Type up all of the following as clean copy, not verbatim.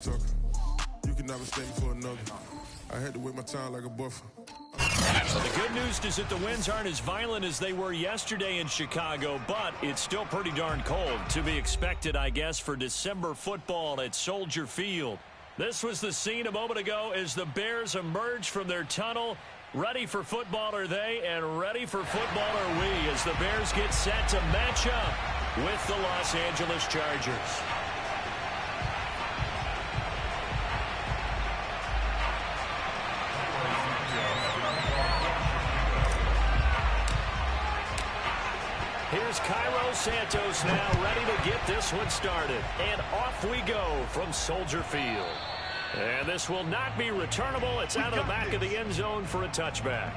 You can never stay for another. I had to wait my time like a buffer. So the good news is that the winds aren't as violent as they were yesterday in Chicago, but it's still pretty darn cold. To be expected, I guess, for December football at Soldier Field. This was the scene a moment ago as the Bears emerged from their tunnel. Ready for football are they, and ready for football are we, as the Bears get set to match up with the Los Angeles Chargers. Here's Cairo Santos now ready to get this one started. And off we go from Soldier Field. And this will not be returnable. It's out of the back of the end zone for a touchback.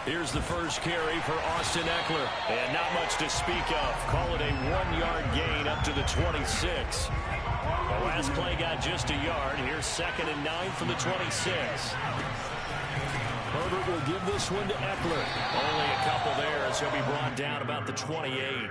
Here's the first carry for Austin Eckler. And not much to speak of. Call it a 1-yard gain up to the 26. The last play got just a yard. Here's 2nd and 9 from the 26. Herbert will give this one to Eckler. Only a couple there as he'll be brought down about the 28.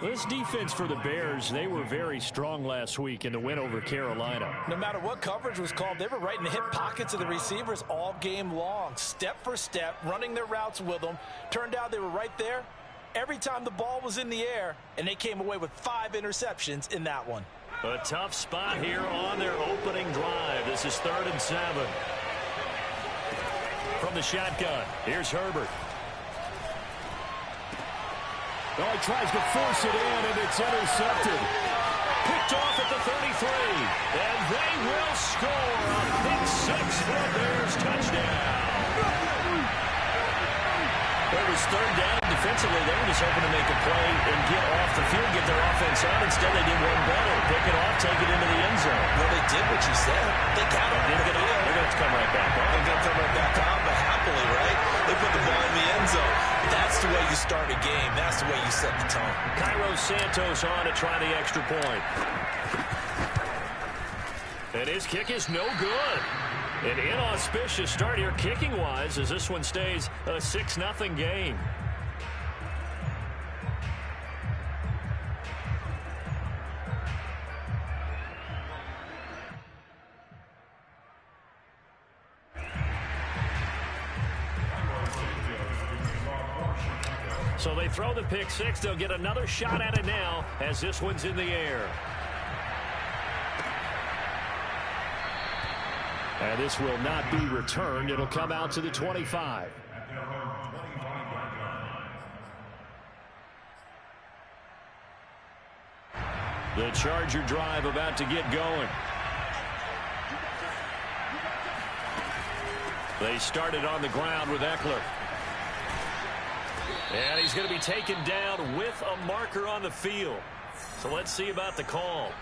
This defense for the Bears, they were very strong last week in the win over Carolina. No matter what coverage was called, they were right in the hip pockets of the receivers all game long. Step for step, running their routes with them. Turned out they were right there every time the ball was in the air, and they came away with 5 interceptions in that one. A tough spot here on their opening drive. This is 3rd and 7. From the shotgun, here's Herbert. Oh, he tries to force it in, and it's intercepted. Picked off at the 33. And they will score a pick 6 for a Bears touchdown. It was 3rd down defensively. They were just hoping to make a play and get off the field, get their offense out. Instead, they did one better. Pick it off, take it into the end zone. Well, they did what you said. They got it. They're going to come right back on. They're going to come right back on, but happily, right? They put the ball in the end zone. That's the way you start a game. That's the way you set the tone. Cairo Santos on to try the extra point. And his kick is no good. An inauspicious start here kicking-wise as this one stays a 6-0 game. So they throw the pick 6. They'll get another shot at it now as this one's in the air. And this will not be returned. It'll come out to the 25. The Charger drive about to get going. They started on the ground with Eckler. And he's going to be taken down with a marker on the field. So let's see about the call.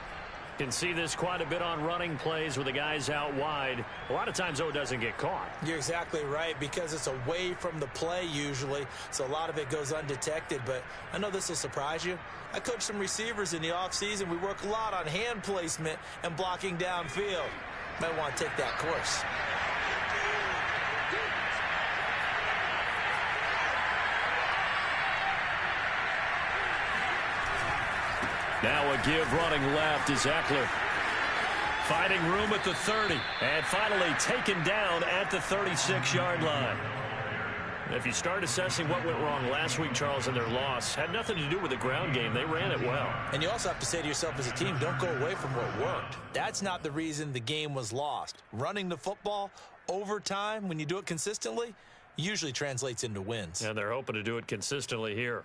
Can see this quite a bit on running plays with the guys out wide. A lot of times, though, it doesn't get caught. You're exactly right, because it's away from the play usually, so a lot of it goes undetected. But I know this will surprise you. I coach some receivers in the offseason. We work a lot on hand placement and blocking downfield. Might want to take that course. Now a give running left is Eckler. Finding room at the 30. And finally taken down at the 36-yard line. If you start assessing what went wrong last week, Charles, in their loss, had nothing to do with the ground game. They ran it well. And you also have to say to yourself as a team, don't go away from what worked. That's not the reason the game was lost. Running the football over time, when you do it consistently, usually translates into wins. And they're hoping to do it consistently here.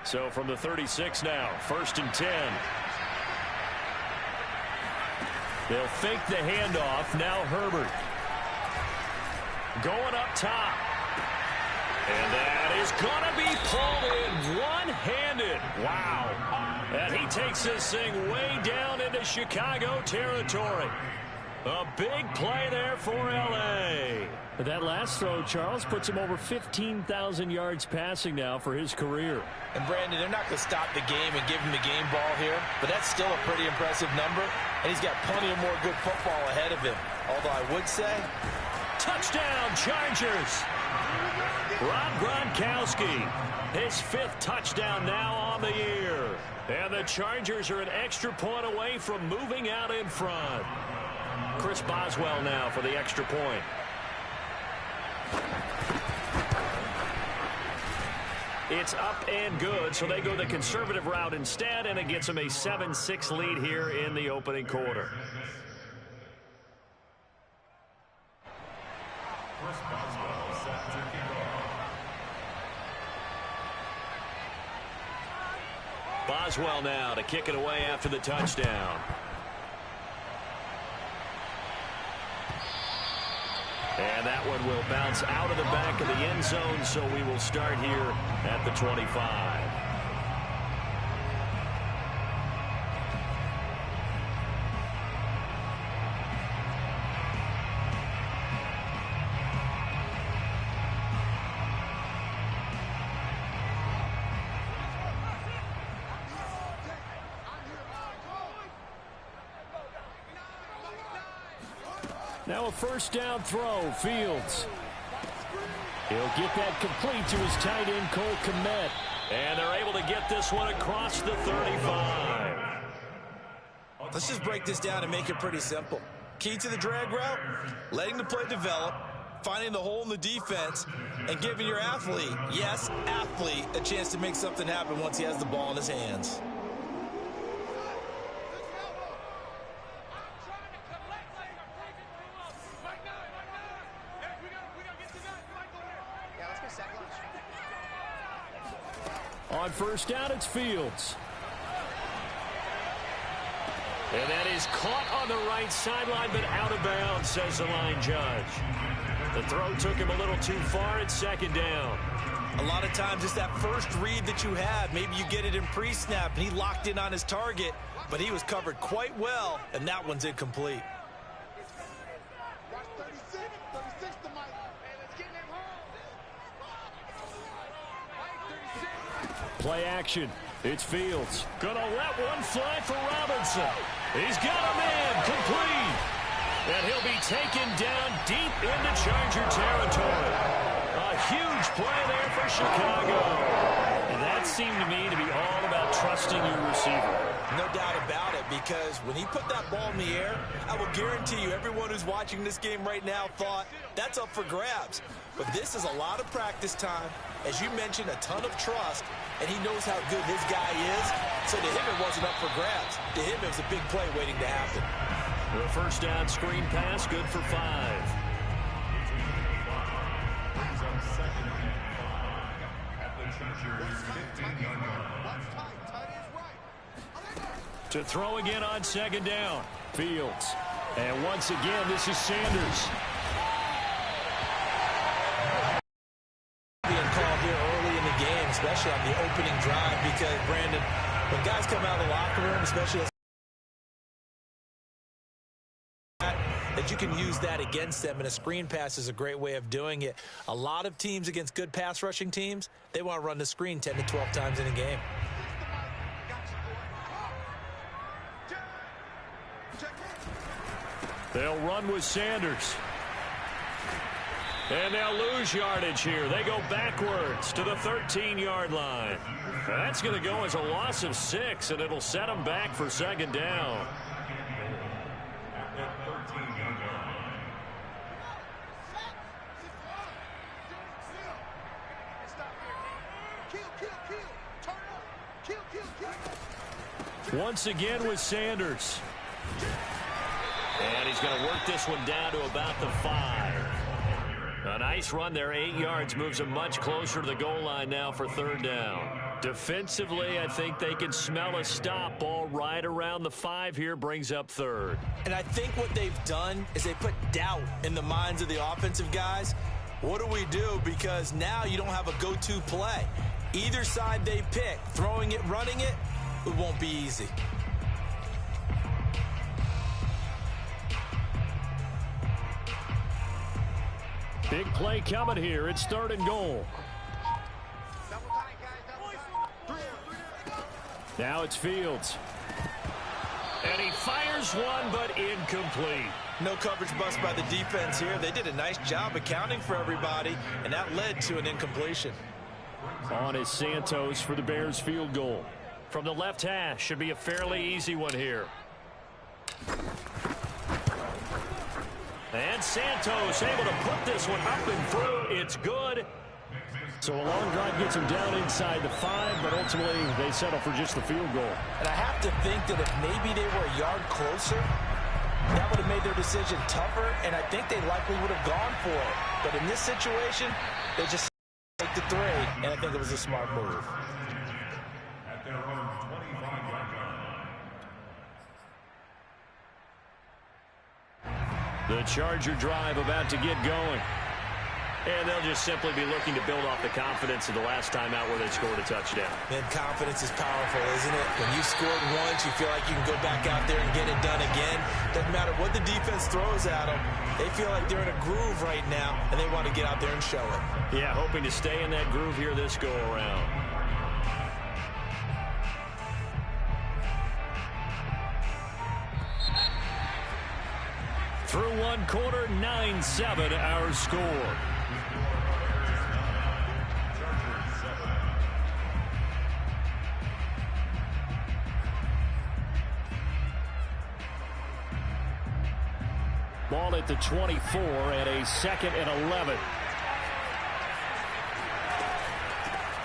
So from the 36 now, 1st and 10. They'll fake the handoff. Now Herbert. Going up top. And that is going to be pulled in one-handed. Wow. And he takes this thing way down into Chicago territory. A big play there for L.A. That last throw, Charles, puts him over 15,000 yards passing now for his career. And, Brandon, they're not going to stop the game and give him the game ball here, but that's still a pretty impressive number, and he's got plenty of more good football ahead of him. Although I would say, touchdown, Chargers. Rob Gronkowski, his 5th touchdown now on the year. And the Chargers are an extra point away from moving out in front. Chris Boswell now for the extra point. It's up and good, so they go the conservative route instead, and it gets them a 7-6 lead here in the opening quarter. Boswell now to kick it away after the touchdown. And that one will bounce out of the back of the end zone, so we will start here at the 25. Now a first down throw, Fields. He'll get that complete to his tight end, Cole Kmet. And they're able to get this one across the 35. Let's just break this down and make it pretty simple. Key to the drag route, letting the play develop, finding the hole in the defense, and giving your athlete, yes, athlete, a chance to make something happen once he has the ball in his hands. On first down, it's Fields. And that is caught on the right sideline, but out of bounds, says the line judge. The throw took him a little too far at second down. A lot of times it's that first read that you have. Maybe you get it in pre-snap, and he locked in on his target, but he was covered quite well, and that one's incomplete. Play action. It's Fields. Gonna let one fly for Robinson. He's got a man complete. And he'll be taken down deep into Charger territory. A huge play there for Chicago. And that seemed to me to be all about trusting your receiver. No doubt about it, because when he put that ball in the air, I will guarantee you everyone who's watching this game right now thought that's up for grabs. But this is a lot of practice time. As you mentioned, a ton of trust, and he knows how good his guy is. So to him, it wasn't up for grabs. To him, it was a big play waiting to happen. The first down screen pass, good for 5. To throw again on second down, Fields. And once again, this is Sanders. Being called here early in the game, especially on the opening drive, because, Brandon, when guys come out of the locker room, especially that you can use that against them, and a screen pass is a great way of doing it. A lot of teams against good pass rushing teams, they want to run the screen 10 to 12 times in a game. They'll run with Sanders. And they'll lose yardage here. They go backwards to the 13-yard line. That's going to go as a loss of 6, and it'll set them back for second down. Once again with Sanders. And he's going to work this one down to about the 5. A nice run there, 8 yards, moves him much closer to the goal line now for third down. Defensively, I think they can smell a stop. Ball right around the 5 here, brings up third. And I think what they've done is they put doubt in the minds of the offensive guys. What do we do? Because now you don't have a go-to play. Either side they pick, throwing it, running it, it won't be easy. Big play coming here. It's 3rd and goal. Now it's Fields. And he fires one, but incomplete. No coverage bust by the defense here. They did a nice job accounting for everybody, and that led to an incompletion. On is Santos for the Bears field goal. From the left hash, should be a fairly easy one here. And Santos able to put this one up and through. It's good. So a long drive gets him down inside the 5, but ultimately they settle for just the field goal. And I have to think that if maybe they were a yard closer, that would have made their decision tougher, and I think they likely would have gone for it. But in this situation, they just take the 3, and I think it was a smart move. The Charger drive about to get going. And they'll just simply be looking to build off the confidence of the last time out where they scored a touchdown. Man, confidence is powerful, isn't it? When you scored once, you feel like you can go back out there and get it done again. Doesn't matter what the defense throws at them. They feel like they're in a groove right now, and they want to get out there and show it. Yeah, hoping to stay in that groove here this go-around. Through one quarter, 9-7 our score. Ball at the 24 and a 2nd and 11.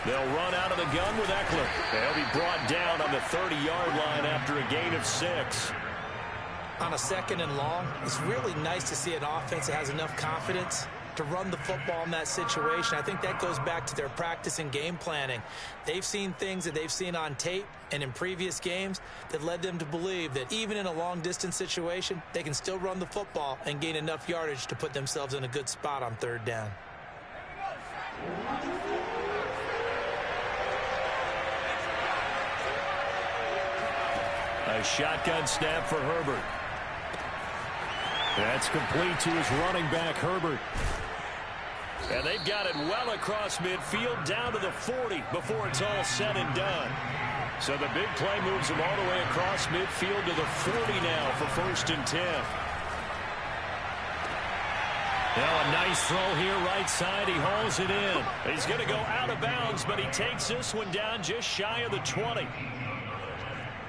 They'll run out of the gun with Eckler. They'll be brought down on the 30-yard line after a gain of 6. On a 2nd and long, it's really nice to see an offense that has enough confidence to run the football in that situation. I think that goes back to their practice and game planning. They've seen things that they've seen on tape and in previous games that led them to believe that even in a long-distance situation, they can still run the football and gain enough yardage to put themselves in a good spot on 3rd down. A shotgun snap for Herbert. That's complete to his running back, Herbert. And they've got it well across midfield down to the 40 before it's all said and done. So the big play moves them all the way across midfield to the 40 now for 1st and 10. Now a nice throw here right side. He hauls it in. He's going to go out of bounds, but he takes this one down just shy of the 20.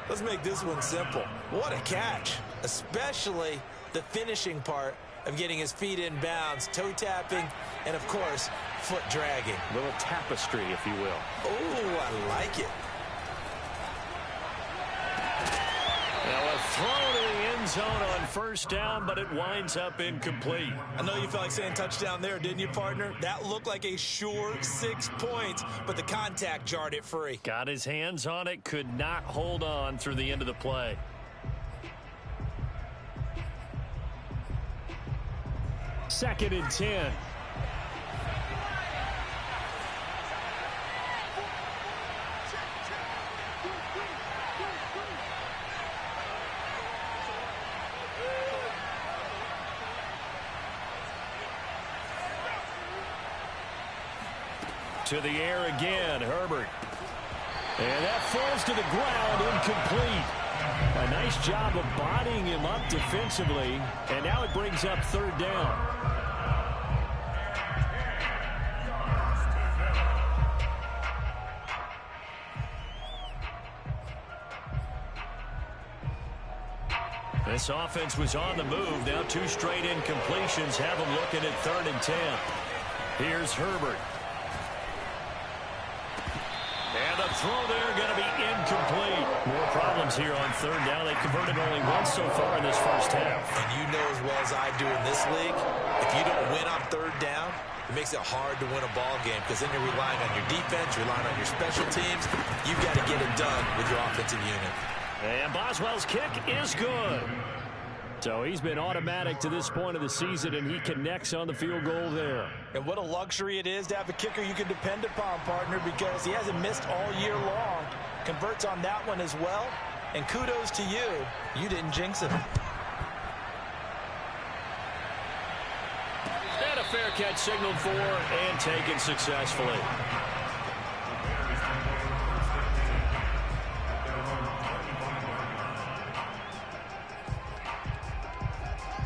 Let's make this one simple. What a catch, especially the finishing part of getting his feet in bounds, toe tapping, and of course, foot dragging. A little tapestry, if you will. Oh, I like it. Now a throw to the end zone on 1st down, but it winds up incomplete. I know you felt like saying touchdown there, didn't you, partner? That looked like a sure 6 points, but the contact jarred it free. Got his hands on it, could not hold on through the end of the play. Second and 10. To the air again, Herbert. And that falls to the ground, incomplete. A nice job of bodying him up defensively, and now it brings up 3rd down. This offense was on the move. Now 2 straight incompletions have them looking at 3rd and 10. Here's Herbert. And the throw there going to be incomplete. More problems here on 3rd down. They converted only once so far in this first half. And you know as well as I do in this league, if you don't win on 3rd down, it makes it hard to win a ball game because then you're relying on your defense, relying on your special teams. You've got to get it done with your offensive unit. And Boswell's kick is good. So he's been automatic to this point of the season, and he connects on the field goal there. And what a luxury it is to have a kicker you can depend upon, partner, because he hasn't missed all year long. Converts on that one as well. And kudos to you. You didn't jinx it. And a fair catch signaled for and taken successfully.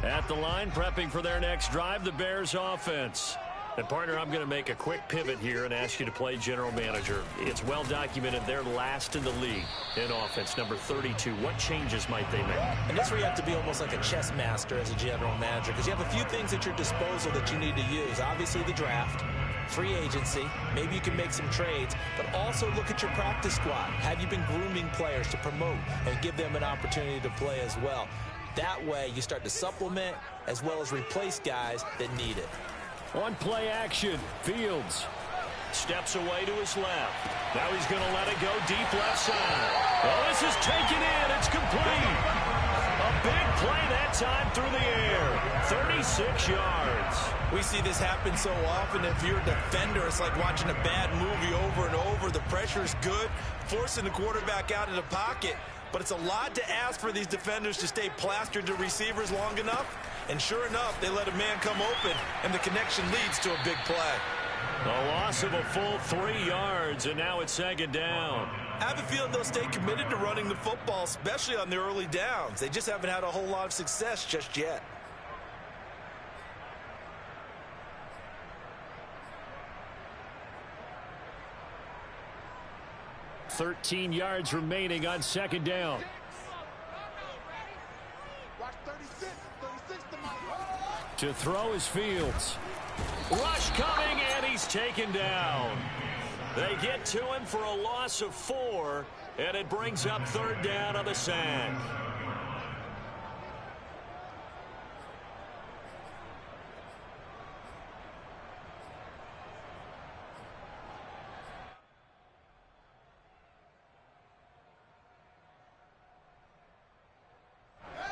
At the line, prepping for their next drive, the Bears offense. And, partner, I'm going to make a quick pivot here and ask you to play general manager. It's well documented they're last in the league in offense, number 32. What changes might they make? And this where you have to be almost like a chess master as a general manager, because you have a few things at your disposal that you need to use. Obviously, the draft, free agency, maybe you can make some trades, but also look at your practice squad. Have you been grooming players to promote and give them an opportunity to play as well? That way, you start to supplement as well as replace guys that need it. On play action, Fields steps away to his left. Now he's going to let it go deep left side. Well, this is taken in. It's complete. A big play that time through the air. 36 yards. We see this happen so often. If you're a defender, it's like watching a bad movie over and over. The pressure is good, forcing the quarterback out of the pocket. But it's a lot to ask for these defenders to stay plastered to receivers long enough. And sure enough, they let a man come open, and the connection leads to a big play. A loss of a full 3 yards, and now it's second down. I have a feeling they'll stay committed to running the football, especially on the early downs. They just haven't had a whole lot of success just yet. .13 yards remaining on second down. To throw is Fields. Rush coming, and he's taken down. They get to him for a loss of 4, and it brings up third down on the sack.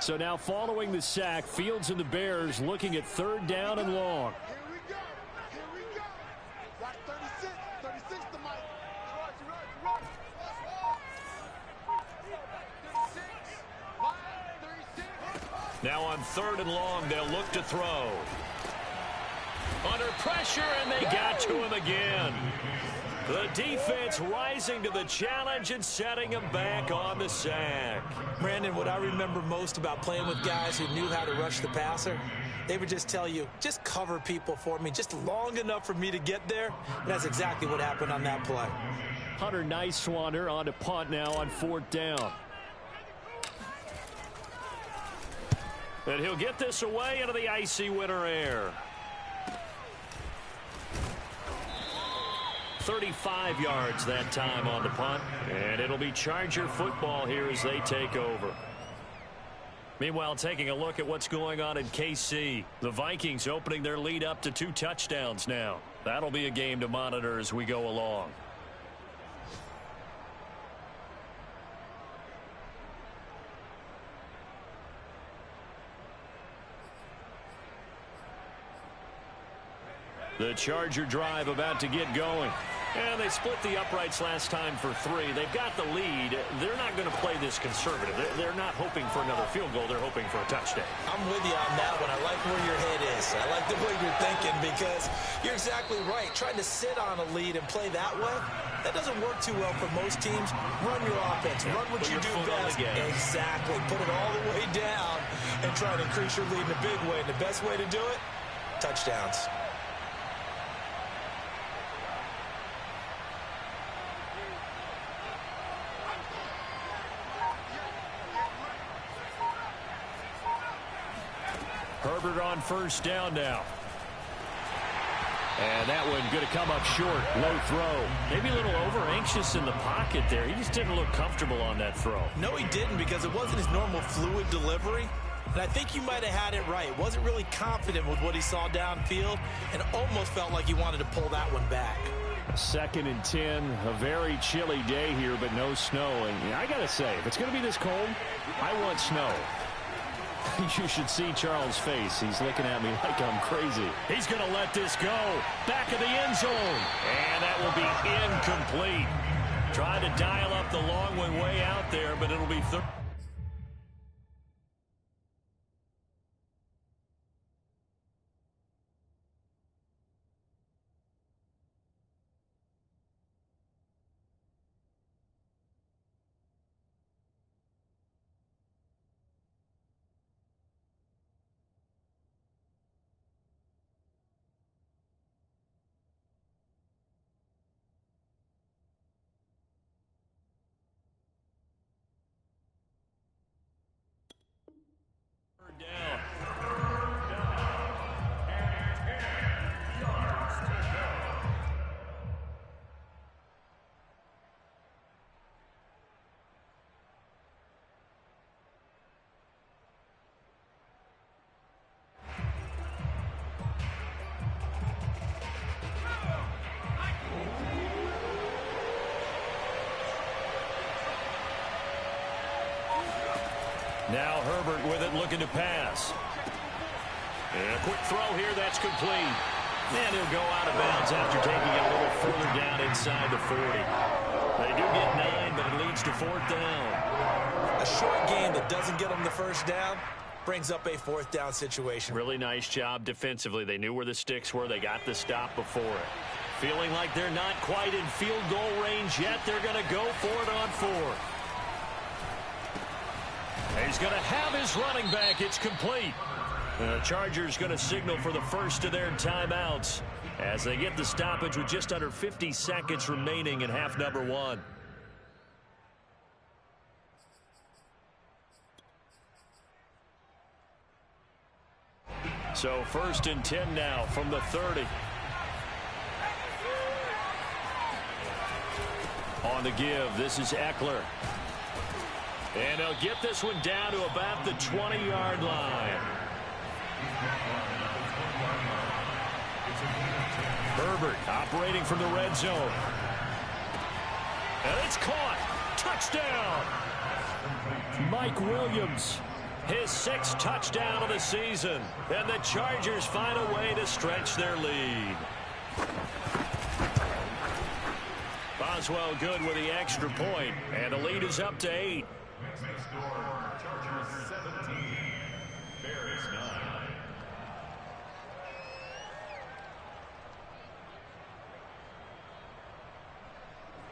So now following the sack, Fields and the Bears looking at third down and long. Here we go. Here we go. Watch 36. 36 to Mike. Rush. 36. Now on third and long, they'll look to throw. Under pressure, and they got to him again. The defense rising to the challenge and setting him back on the sack. Brandon, what I remember most about playing with guys who knew how to rush the passer, they would just tell you, just cover people for me, just long enough for me to get there. And that's exactly what happened on that play. Hunter Nice-Swanner on to punt now on fourth down. And he'll get this away into the icy winter air. 35 yards that time on the punt, and it'll be Charger football here as they take over. Meanwhile, taking a look at what's going on in KC. The Vikings opening their lead up to 2 touchdowns now. That'll be a game to monitor as we go along. The Charger drive about to get going. And they split the uprights last time for 3. They've got the lead. They're not going to play this conservative. They're not hoping for another field goal. They're hoping for a touchdown. I'm with you on that one. I like where your head is. I like the way you're thinking because you're exactly right. Trying to sit on a lead and play that way, that doesn't work too well for most teams. Run your offense. Run what you do best. Exactly. Put it all the way down and try to increase your lead in a big way. And the best way to do it, touchdowns. Herbert on first down now. And that one going to come up short. Low throw. Maybe a little over-anxious in the pocket there. He just didn't look comfortable on that throw. No, he didn't because it wasn't his normal fluid delivery. And I think you might have had it right. Wasn't really confident with what he saw downfield and almost felt like he wanted to pull that one back. 2nd and 10. A very chilly day here, but no snow. And I got to say, if it's going to be this cold, I want snow. You should see Charles' face. He's looking at me like I'm crazy. He's going to let this go. Back of the end zone. And that will be incomplete. Trying to dial up the long one way out there, but it'll be third. Down. Now Herbert with it, looking to pass. And a quick throw here, that's complete. And he'll go out of bounds after taking it a little further down inside the 40. They do get 9, but it leads to 4th down. A short game that doesn't get them the first down brings up a 4th down situation. Really nice job defensively. They knew where the sticks were. They got the stop before it. Feeling like they're not quite in field goal range yet. They're going to go for it on 4th. He's going to have his running back. It's complete. The Chargers going to signal for the first of their timeouts as they get the stoppage with just under 50 seconds remaining in half number 1. So 1st and 10 now from the 30. On the give, this is Eckler. And he'll get this one down to about the 20-yard line. Herbert operating from the red zone. And it's caught. Touchdown. Mike Williams, his 6th touchdown of the season. And the Chargers find a way to stretch their lead. Boswell good with the extra point. And the lead is up to 8. Chargers 17, Bears 9.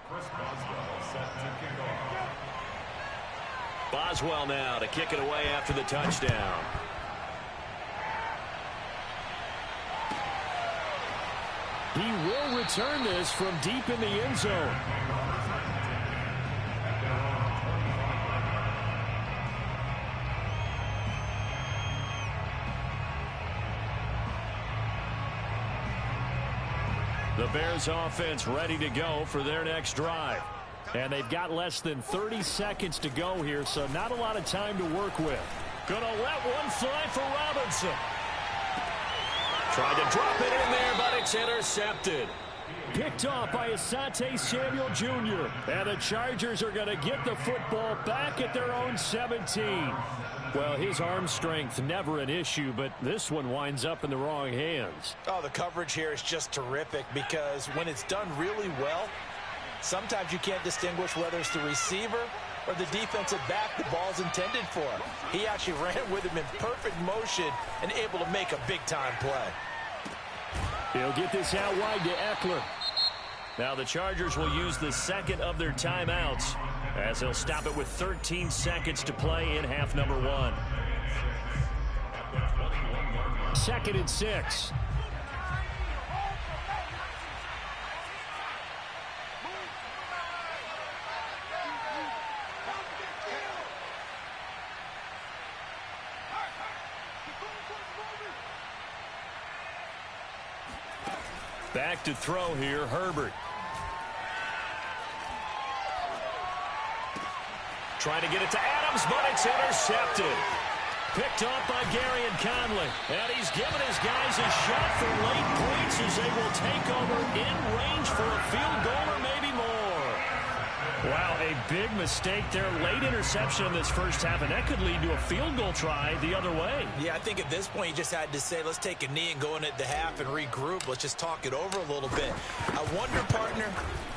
Chris Boswell set to kick off. Boswell now to kick it away after the touchdown. He will return this from deep in the end zone. The Bears offense ready to go for their next drive. And they've got less than 30 seconds to go here, so not a lot of time to work with. Gonna let one fly for Robinson. Tried to drop it in there, but it's intercepted. Picked off by Asante Samuel Jr. And the Chargers are going to get the football back at their own 17. Well, his arm strength never an issue, but this one winds up in the wrong hands. Oh, the coverage here is just terrific because when it's done really well, sometimes you can't distinguish whether it's the receiver or the defensive back the ball's intended for. He actually ran with him in perfect motion and able to make a big-time play. He'll get this out wide to Eckler. Now the Chargers will use the second of their timeouts as they'll stop it with 13 seconds to play in half number 1. 2nd and 6. Back to throw here, Herbert. Trying to get it to Adams, but it's intercepted. Picked off by Gary and Conley. And he's given his guys a shot for late points as they will take over in range for a field goal or maybe more. Wow, a big mistake there. Late interception in this first half, and that could lead to a field goal try the other way. Yeah, I think at this point you just had to say, let's take a knee and go in at the half and regroup. Let's just talk it over a little bit. I wonder, partner,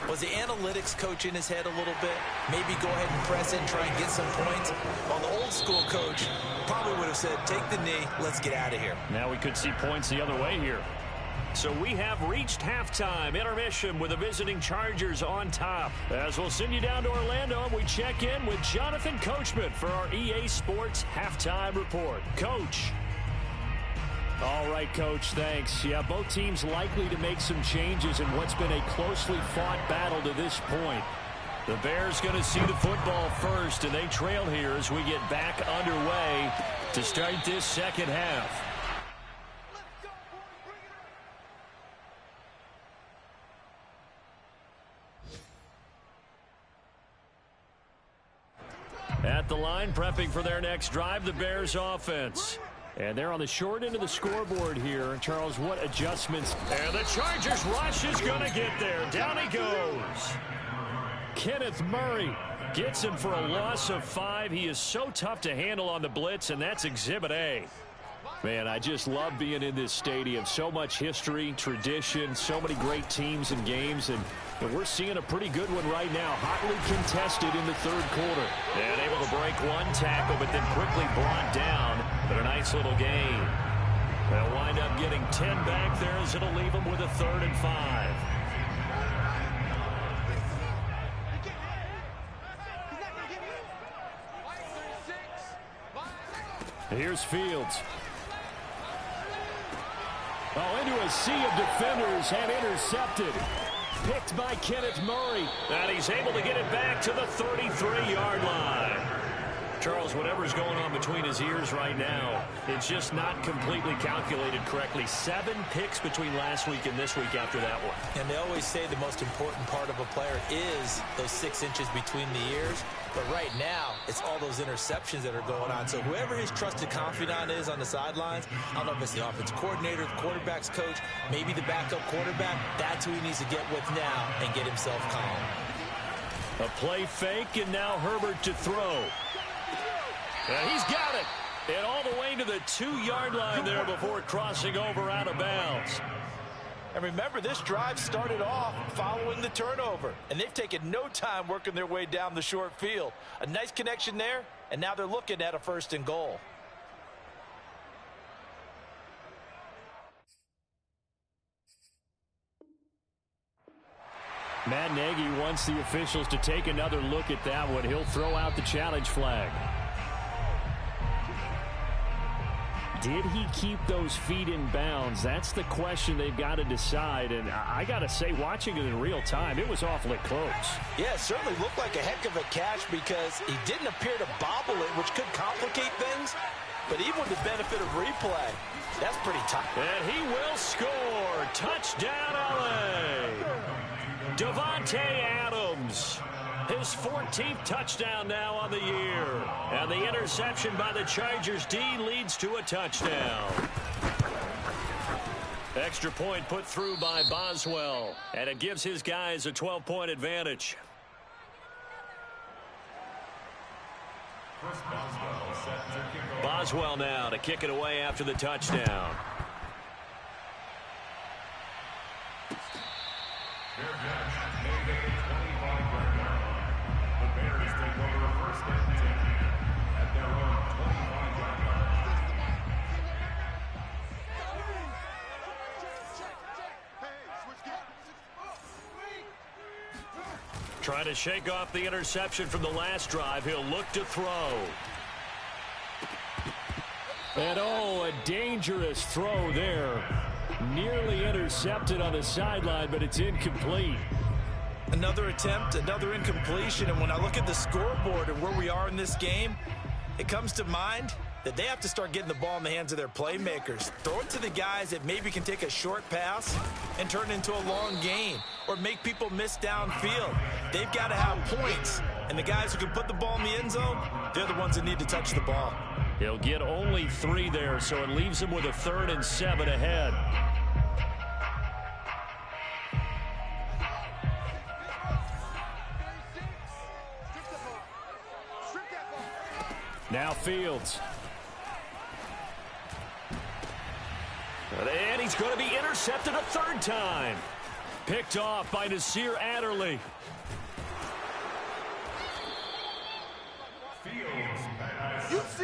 was the analytics coach in his head a little bit? Maybe go ahead and press it and try and get some points? While the old school coach probably would have said, take the knee, let's get out of here. Now we could see points the other way here. So we have reached halftime intermission with the visiting Chargers on top. As we'll send you down to Orlando, and we check in with Jonathan Coachman for our EA Sports Halftime Report. Coach. All right, Coach, thanks. Yeah, both teams likely to make some changes in what's been a closely fought battle to this point. The Bears going to see the football first, and they trail here as we get back underway to start this second half. At the line, prepping for their next drive, the Bears offense. And they're on the short end of the scoreboard here. Charles, what adjustments? And the Chargers rush is going to get there. Down he goes. Kenneth Murray gets him for a loss of 5. He is so tough to handle on the blitz, and that's Exhibit A. Man, I just love being in this stadium. So much history, tradition, so many great teams and games, and we're seeing a pretty good one right now. Hotly contested in the third quarter. And able to break one tackle, but then quickly brought down. But a nice little gain. They'll wind up getting 10 back there as it'll leave them with a 3rd and 5. Here's Fields. Oh, into a sea of defenders and intercepted. Picked by Kenneth Murray. And he's able to get it back to the 33-yard line. Charles, whatever's going on between his ears right now, it's just not completely calculated correctly. 7 picks between last week and this week after that one. And they always say the most important part of a player is those 6 inches between the ears. But right now, it's all those interceptions that are going on. So whoever his trusted confidant is on the sidelines, I don't know if it's the offense coordinator, the quarterback's coach, maybe the backup quarterback, that's who he needs to get with now and get himself calm. A play fake, and now Herbert to throw. And he's got it. And all the way to the 2-yard line there before crossing over out of bounds. And remember, this drive started off following the turnover. And they've taken no time working their way down the short field. A nice connection there, and now they're looking at a 1st and goal. Matt Nagy wants the officials to take another look at that one. He'll throw out the challenge flag. Did he keep those feet in bounds? That's the question they've got to decide. And I got to say, watching it in real time, it was awfully close. Yeah, it certainly looked like a heck of a catch because he didn't appear to bobble it, which could complicate things. But even with the benefit of replay, that's pretty tough. And he will score. Touchdown, LA. Devontae Adams. His 14th touchdown now on the year. And the interception by the Chargers D leads to a touchdown. Extra point put through by Boswell. And it gives his guys a 12-point advantage. Boswell now to kick it away after the touchdown. Trying to shake off the interception from the last drive. He'll look to throw. And oh, a dangerous throw there. Nearly intercepted on the sideline, but it's incomplete. Another attempt, another incompletion. And when I look at the scoreboard and where we are in this game, it comes to mind that they have to start getting the ball in the hands of their playmakers. Throw it to the guys that maybe can take a short pass and turn it into a long gain or make people miss downfield. They've got to have points. And the guys who can put the ball in the end zone, they're the ones that need to touch the ball. He'll get only 3 there, so it leaves him with a 3rd and 7 ahead. Now Fields. And he's going to be intercepted a third time. Picked off by Nasir Adderley.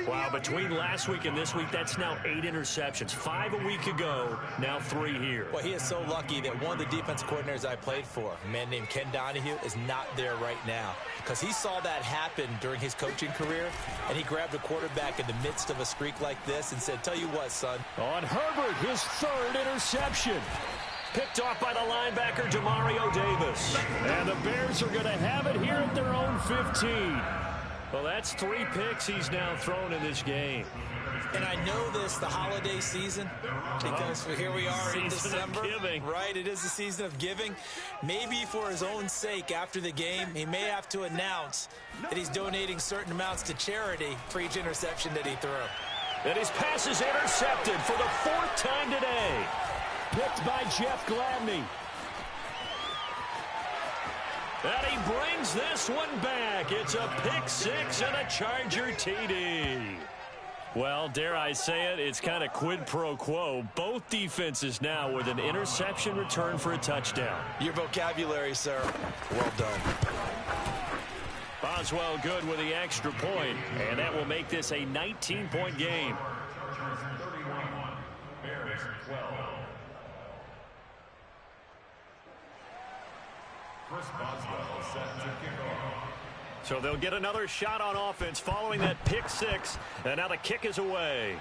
Wow, between last week and this week, that's now 8 interceptions. 5 a week ago, now 3 here. Well, he is so lucky that one of the defense coordinators I played for, a man named Ken Donahue, is not there right now. Because he saw that happen during his coaching career, and he grabbed a quarterback in the midst of a streak like this and said, tell you what, son. On Herbert, his 3rd interception. Picked off by the linebacker, Demario Davis. And the Bears are going to have it here at their own 15. Well, that's 3 picks he's now thrown in this game. And I know this, the holiday season, because here we are in December. Right, it is the season of giving. Maybe for his own sake, after the game, he may have to announce that he's donating certain amounts to charity for each interception that he threw. And his pass is intercepted for the 4th time today. Picked by Jeff Gladney. And he brings this one back. It's a pick 6 and a Charger TD. Well, dare I say it, it's kind of quid pro quo. Both defenses now with an interception return for a touchdown. Your vocabulary, sir. Well done. Boswell good with the extra point, and that will make this a 19-point game. Bears 12. Chris Boswell set to kick off. So they'll get another shot on offense following that pick 6, and now the kick is away.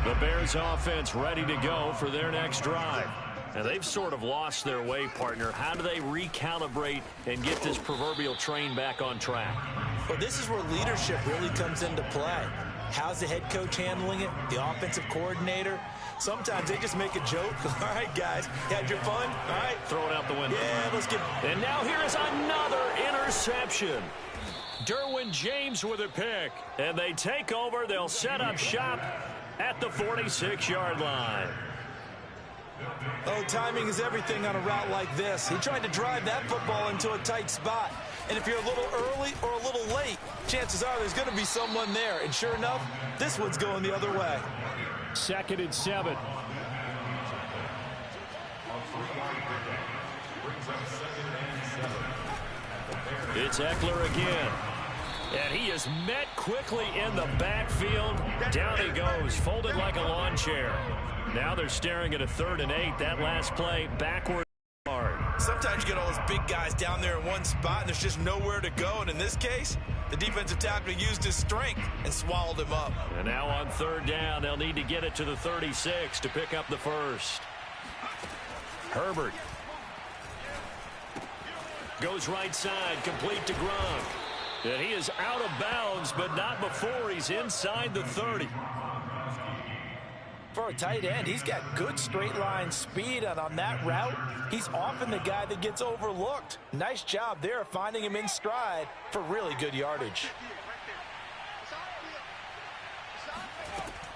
The Bears offense ready to go for their next drive. And they've sort of lost their way, partner. How do they recalibrate and get this proverbial train back on track? Well, this is where leadership really comes into play. How's the head coach handling it? The offensive coordinator? Sometimes they just make a joke. All right, guys, had your fun? All right. Throw it out the window. Yeah, let's get... And now here is another interception. Derwin James with a pick. And they take over. They'll set up shop at the 46-yard line. Oh, timing is everything on a route like this. He tried to drive that football into a tight spot. And if you're a little early or a little late, chances are there's going to be someone there. And sure enough, this one's going the other way. 2nd and 7. It's Eckler again. And he is met quickly in the backfield. Down he goes, folded like a lawn chair. Now they're staring at a 3rd and 8. That last play, backward hard. Sometimes you get all those big guys down there in one spot, and there's just nowhere to go. And in this case, the defensive tackle used his strength and swallowed him up. And now on 3rd down, they'll need to get it to the 36 to pick up the 1st. Herbert goes right side, complete to Gronk. And he is out of bounds, but not before he's inside the 30. For a tight end, he's got good straight line speed, and on that route, he's often the guy that gets overlooked. Nice job there finding him in stride for really good yardage.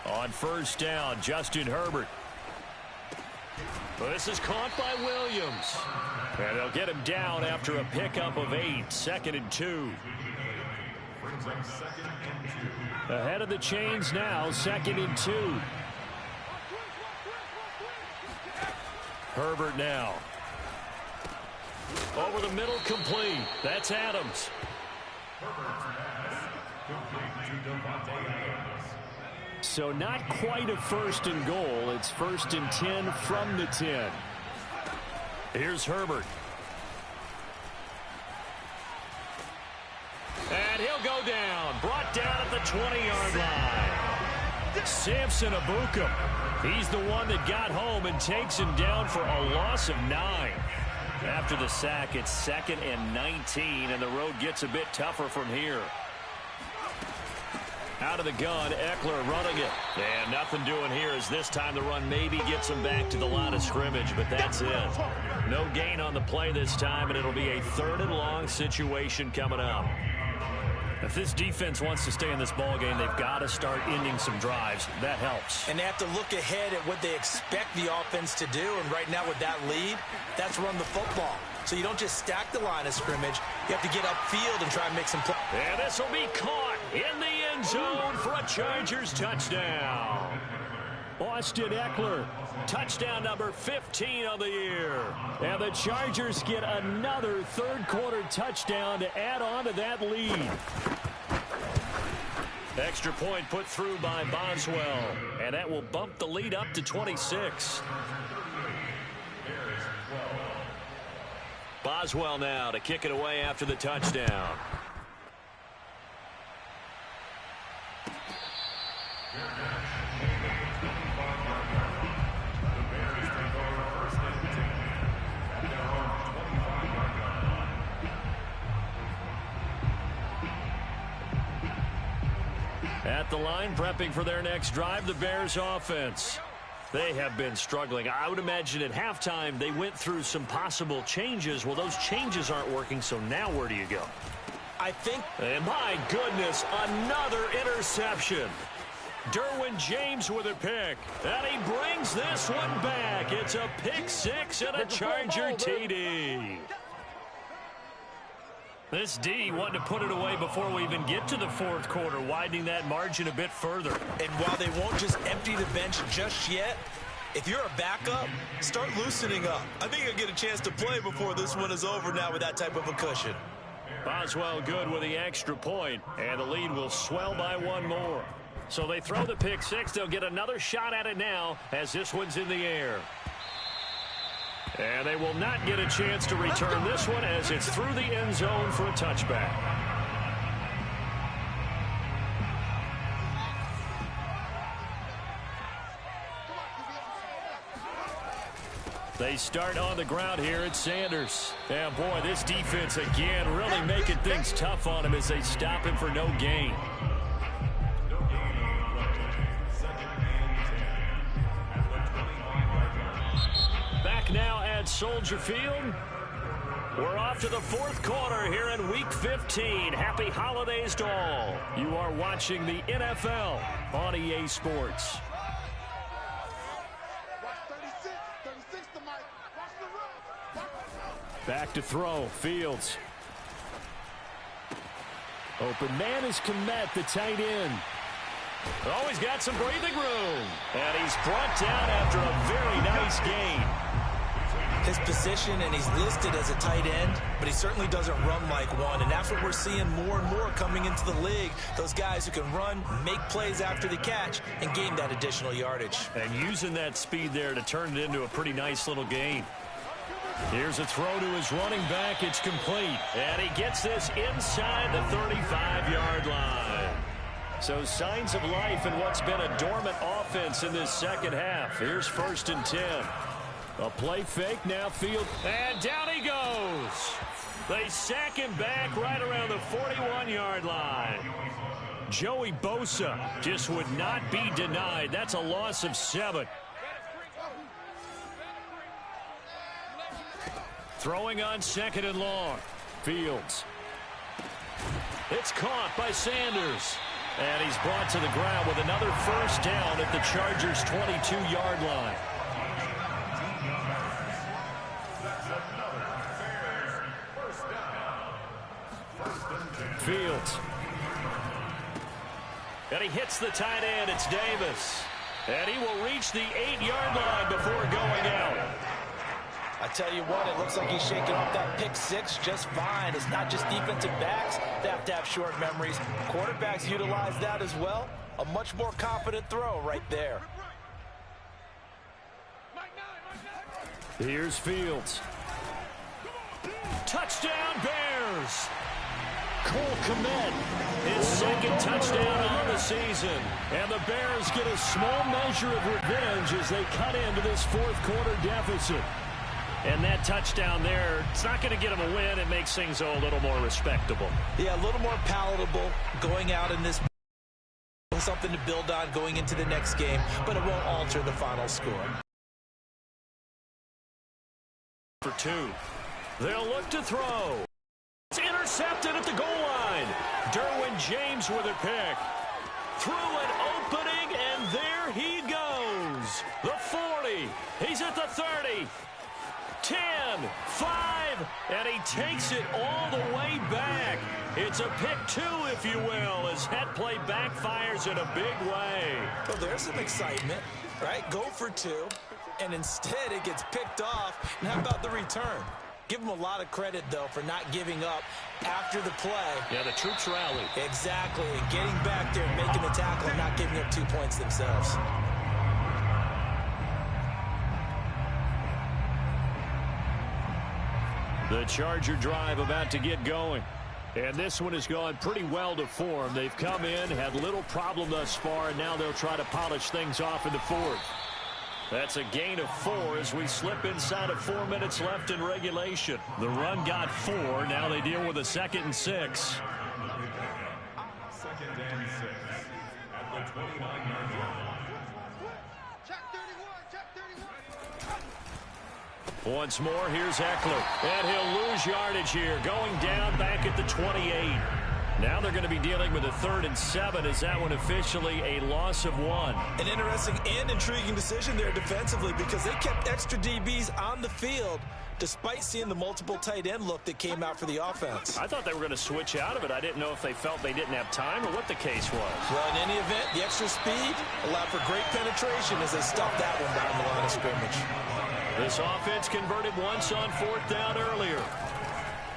On 1st down, Justin Herbert. Well, this is caught by Williams. And they'll get him down after a pickup of 8, 2nd and 2. Ahead of the chains now, 2nd and 2. Herbert now. Over the middle, complete. That's Adams. So not quite a 1st and goal. It's 1st and 10 from the 10. Here's Herbert. And he'll go down. Brought down at the 20-yard line. Samson Abukum. He's the one that got home and takes him down for a loss of 9. After the sack, it's 2nd and 19, and the road gets a bit tougher from here. Out of the gun, Eckler running it. And nothing doing here as this time the run maybe gets him back to the line of scrimmage, but that's it. No gain on the play this time, and it'll be a 3rd and long situation coming up. If this defense wants to stay in this ball game, they've got to start ending some drives. That helps. And they have to look ahead at what they expect the offense to do. And right now with that lead, that's run the football. So you don't just stack the line of scrimmage. You have to get upfield and try and make some plays. And this will be caught in the end zone for a Chargers touchdown. Austin Eckler, touchdown number 15 of the year. And the Chargers get another third-quarter touchdown to add on to that lead. Extra point put through by Boswell. And that will bump the lead up to 26. Boswell now to kick it away after the touchdown. At the line, prepping for their next drive, the Bears offense. They have been struggling. I would imagine at halftime they went through some possible changes. Well, those changes aren't working, so now where do you go? I think... And my goodness, another interception. Derwin James with a pick. And he brings this one back. It's a pick six and a Charger TD. This D wanting to put it away before we even get to the fourth quarter, widening that margin a bit further. And while they won't just empty the bench just yet, if you're a backup, start loosening up. I think you'll get a chance to play before this one is over now with that type of a cushion. Boswell good with the extra point, and the lead will swell by one more. So they throw the pick six. They'll get another shot at it now as this one's in the air. And they will not get a chance to return this one as it's through the end zone for a touchback. They start on the ground here at Sanders. And boy, this defense again really making things tough on him as they stop him for no gain. Back now at Soldier Field. We're off to the fourth quarter here in Week 15. Happy holidays to all. You are watching the NFL on EA Sports. Back to throw. Fields. Open man is Kmet, the tight end. Oh, he's got some breathing room. And he's brought down after a very nice gain. His position, and he's listed as a tight end, but he certainly doesn't run like one, and that's what we're seeing more and more coming into the league. Those guys who can run, make plays after the catch, and gain that additional yardage. And using that speed there to turn it into a pretty nice little gain. Here's a throw to his running back. It's complete. And he gets this inside the 35-yard line. So signs of life in what's been a dormant offense in this second half. Here's 1st and 10. A play fake, now Field, and down he goes. They sack him back right around the 41-yard line. Joey Bosa just would not be denied. That's a loss of 7. Throwing on 2nd and long. Fields. It's caught by Sanders. And he's brought to the ground with another first down at the Chargers' 22-yard line. Fields. And he hits the tight end. It's Davis. And he will reach the 8-yard line before going out. I tell you what, it looks like he's shaking off that pick six just fine. It's not just defensive backs that have to have short memories. Quarterbacks utilize that as well. A much more confident throw right there. Here's Fields. Touchdown, Bears! Cole Kmet, his second touchdown on the season. And the Bears get a small measure of revenge as they cut into this fourth quarter deficit. And that touchdown there, it's not going to get them a win. It makes things a little more respectable. Yeah, a little more palatable going out in this. Something to build on going into the next game, but it won't alter the final score. For 2. They'll look to throw. It's intercepted at the goal line. Derwin James with a pick. Through an opening, and there he goes. The 40. He's at the 30. 10, 5, and he takes it all the way back. It's a pick two, if you will, as that play backfires in a big way. Well, there's some excitement, right? Go for two, and instead it gets picked off. And how about the return? Give him a lot of credit, though, for not giving up after the play. Yeah, the troops rallied. Exactly, and getting back there and making the tackle and not giving up 2 points themselves. The Charger drive about to get going. And this one has gone pretty well to form. They've come in, had little problem thus far, and now they'll try to polish things off in the fourth. That's a gain of 4 as we slip inside of 4 minutes left in regulation. The run got 4. Now they deal with a 2nd and 6. 2nd and 6 at the 29-yard line. Check 31, check 31. Once more, here's Eckler. And he'll lose yardage here, going down back at the 28. Now they're going to be dealing with a 3rd and 7 as that one officially a loss of 1. An interesting and intriguing decision there defensively because they kept extra DBs on the field despite seeing the multiple tight end look that came out for the offense. I thought they were going to switch out of it. I didn't know if they felt they didn't have time or what the case was. Well, in any event, the extra speed allowed for great penetration as they stuffed that one down the line of scrimmage. This offense converted once on 4th down earlier.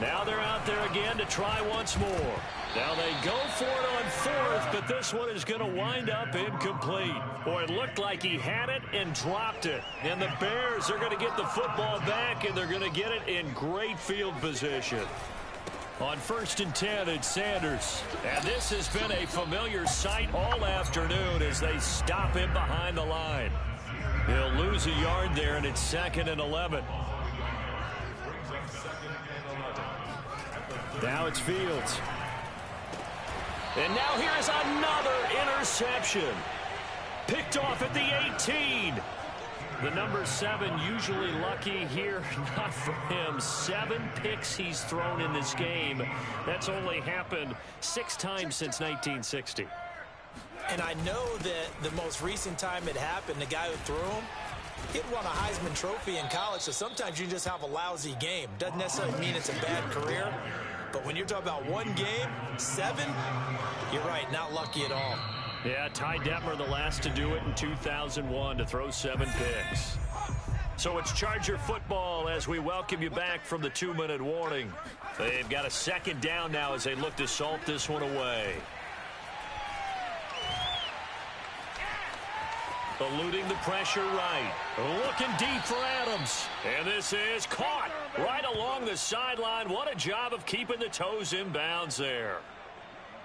Now they're out there again to try once more. Now they go for it on 4th, but this one is going to wind up incomplete. Boy, it looked like he had it and dropped it. And the Bears are going to get the football back, and they're going to get it in great field position. On 1st and 10, it's Sanders. And this has been a familiar sight all afternoon as they stop him behind the line. He'll lose a yard there, and it's 2nd and 11. Now it's Fields. And now here's another interception. Picked off at the 18. The number 7 usually lucky here. Not for him. 7 picks he's thrown in this game. That's only happened 6 times since 1960. And I know that the most recent time it happened, the guy who threw him, he'd won a Heisman Trophy in college, so sometimes you just have a lousy game. Doesn't necessarily mean it's a bad career. But when you're talking about one game, 7, you're right, not lucky at all. Yeah, Ty Detmer, the last to do it in 2001, to throw 7 picks. So it's Charger football as we welcome you back from the 2-minute warning. They've got a 2nd down now as they look to salt this one away. Eluding the pressure right. Looking deep for Adams. And this is caught right along the sideline. What a job of keeping the toes in bounds there.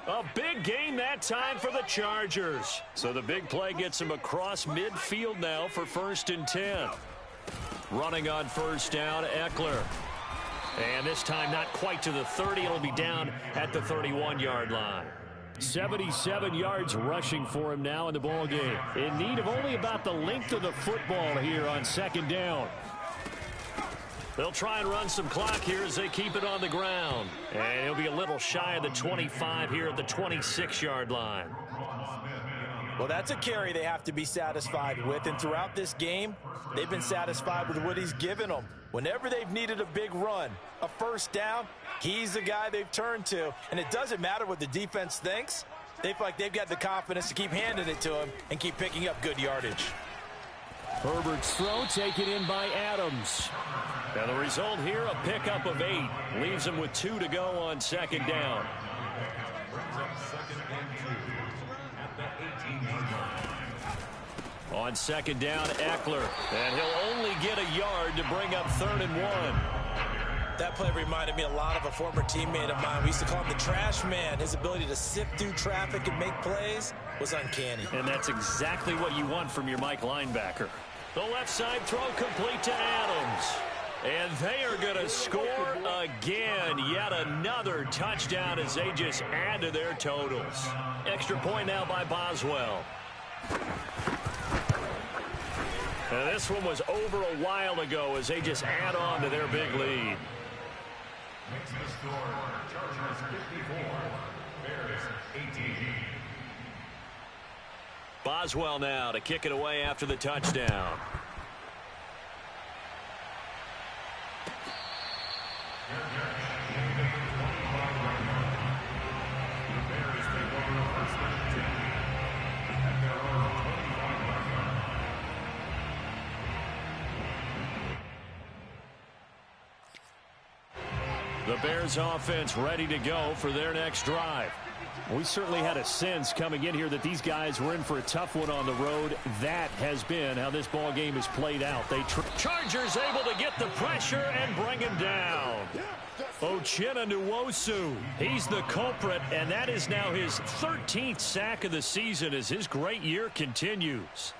A big gain that time for the Chargers. So the big play gets them across midfield now for 1st and 10. Running on 1st down, Eckler. And this time not quite to the 30. It'll be down at the 31-yard line. 77 yards rushing for him now in the ball game. In need of only about the length of the football here on 2nd down. They'll try and run some clock here as they keep it on the ground. And he'll be a little shy of the 25 here at the 26-yard line. Well, that's a carry they have to be satisfied with. And throughout this game, they've been satisfied with what he's given them. Whenever they've needed a big run, a 1st down, he's the guy they've turned to. And it doesn't matter what the defense thinks. They feel like they've got the confidence to keep handing it to him and keep picking up good yardage. Herbert's throw taken in by Adams. And the result here, a pickup of 8. Leaves him with 2 to go on 2nd down. Brings up 2nd and 2 at the 18-yard line. On 2nd down, Eckler. And he'll only get a yard to bring up 3rd and 1. That play reminded me a lot of a former teammate of mine. We used to call him the trash man. His ability to sift through traffic and make plays was uncanny. And that's exactly what you want from your Mike linebacker. The left side throw complete to Adams. And they are going to score again. Yet another touchdown as they just add to their totals. Extra point now by Boswell. And this one was over a while ago as they just add on to their big lead. Makes the score Chargers 54, Boswell now to kick it away after the touchdown. The Bears offense ready to go for their next drive. We certainly had a sense coming in here that these guys were in for a tough one on the road. That has been how this ball game has played out. Chargers able to get the pressure and bring him down. Uchenna Nwosu, he's the culprit, and that is now his 13th sack of the season as his great year continues.